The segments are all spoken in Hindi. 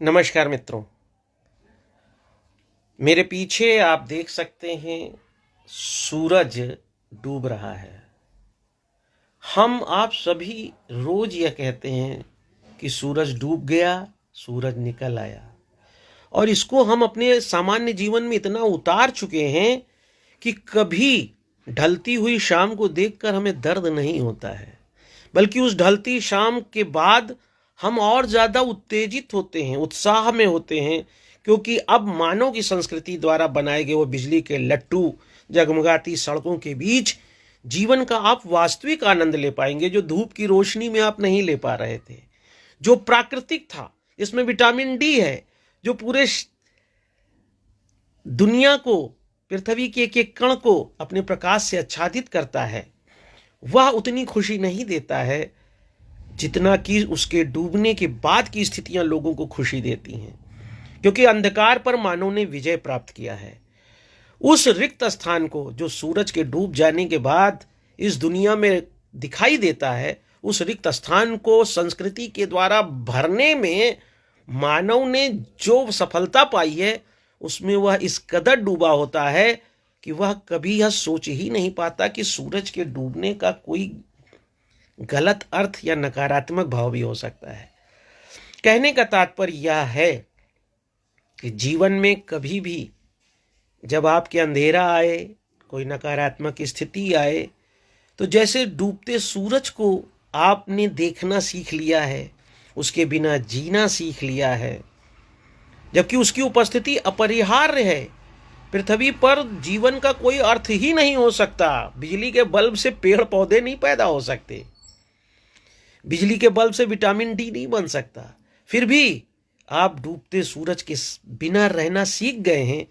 नमस्कार मित्रों, मेरे पीछे आप देख सकते हैं सूरज डूब रहा है। हम आप सभी रोज यह कहते हैं कि सूरज डूब गया, सूरज निकल आया, और इसको हम अपने सामान्य जीवन में इतना उतार चुके हैं कि कभी ढलती हुई शाम को देखकर हमें दर्द नहीं होता है, बल्कि उस ढलती शाम के बाद हम और ज़्यादा उत्तेजित होते हैं, उत्साह में होते हैं, क्योंकि अब मानव की संस्कृति द्वारा बनाए गए वो बिजली के लट्टू जगमगाती सड़कों के बीच जीवन का आप वास्तविक आनंद ले पाएंगे, जो धूप की रोशनी में आप नहीं ले पा रहे थे, जो प्राकृतिक था, जिसमें विटामिन डी है, जो पूरे दुनिया को, पृथ्वी के एक एक कण को अपने प्रकाश से आच्छादित करता है। वह उतनी खुशी नहीं देता है जितना कि उसके डूबने के बाद की स्थितियां लोगों को खुशी देती हैं, क्योंकि अंधकार पर मानव ने विजय प्राप्त किया है। उस रिक्त स्थान को जो सूरज के डूब जाने के बाद इस दुनिया में दिखाई देता है, उस रिक्त स्थान को संस्कृति के द्वारा भरने में मानव ने जो सफलता पाई है, उसमें वह इस कदर डूबा होता है कि वह कभी यह सोच ही नहीं पाता कि सूरज के डूबने का कोई गलत अर्थ या नकारात्मक भाव भी हो सकता है। कहने का तात्पर्य यह है कि जीवन में कभी भी जब आपके अंधेरा आए, कोई नकारात्मक स्थिति आए, तो जैसे डूबते सूरज को आपने देखना सीख लिया है, उसके बिना जीना सीख लिया है, जबकि उसकी उपस्थिति अपरिहार्य है। पृथ्वी पर जीवन का कोई अर्थ ही नहीं हो सकता। बिजली के बल्ब से पेड़ पौधे नहीं पैदा हो सकते, बिजली के बल्ब से विटामिन डी नहीं बन सकता। फिर भी आप डूबते सूरज के बिना रहना सीख गए हैं।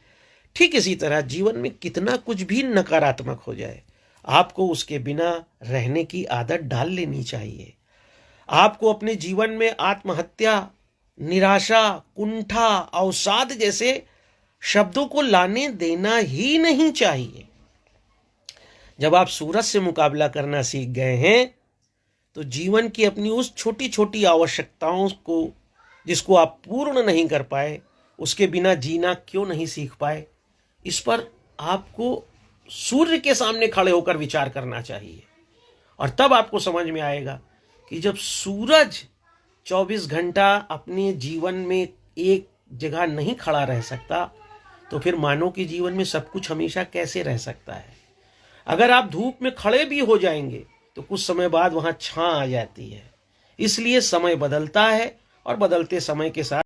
ठीक इसी तरह जीवन में कितना कुछ भी नकारात्मक हो जाए, आपको उसके बिना रहने की आदत डाल लेनी चाहिए। आपको अपने जीवन में आत्महत्या, निराशा, कुंठा, अवसाद जैसे शब्दों को लाने देना ही नहीं चाहिए। जब आप सूरज से मुकाबला करना सीख गए हैं, तो जीवन की अपनी उस छोटी छोटी आवश्यकताओं को, जिसको आप पूर्ण नहीं कर पाए, उसके बिना जीना क्यों नहीं सीख पाए, इस पर आपको सूर्य के सामने खड़े होकर विचार करना चाहिए। और तब आपको समझ में आएगा कि जब सूरज 24 घंटा अपने जीवन में एक जगह नहीं खड़ा रह सकता, तो फिर मानव के जीवन में सब कुछ हमेशा कैसे रह सकता है। अगर आप धूप में खड़े भी हो जाएंगे तो कुछ समय बाद वहां छां आ जाती है। इसलिए समय बदलता है, और बदलते समय के साथ